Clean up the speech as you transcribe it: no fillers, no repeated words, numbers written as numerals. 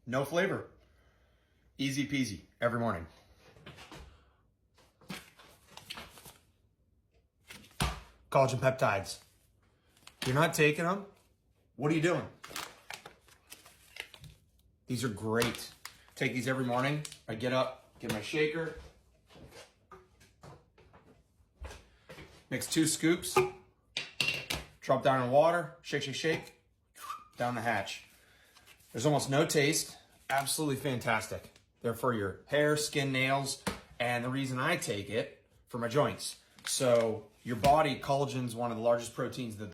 no flavor. Easy peasy every morning. Collagen peptides. You're not taking them? What are you doing? These are great. Take these every morning. I get up, get my shaker, mix 2 scoops, drop down in water, shake, shake, shake, down the hatch. There's almost no taste. Absolutely fantastic. They're for your hair, skin, nails, and the reason I take it, for my joints. So your body, collagen's one of the largest proteins that